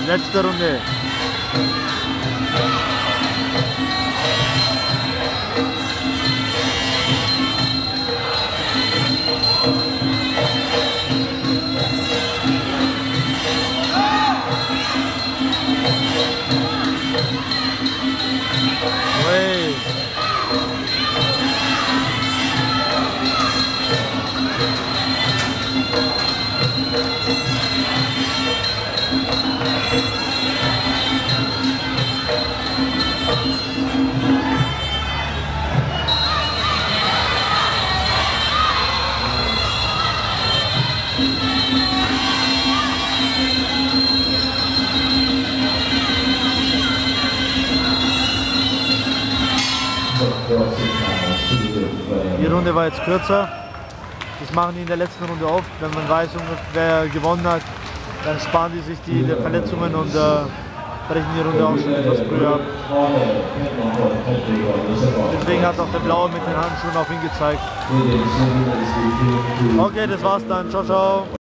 letzte Runde. Hey. Die Runde war jetzt kürzer. Das machen die in der letzten Runde oft. Wenn man weiß, wer gewonnen hat, dann sparen die sich die Verletzungen und brechen die Runde auch schon etwas früher ab. Deswegen hat auch der Blaue mit den Handschuhen auf ihn gezeigt. Okay, das war's dann. Ciao, ciao.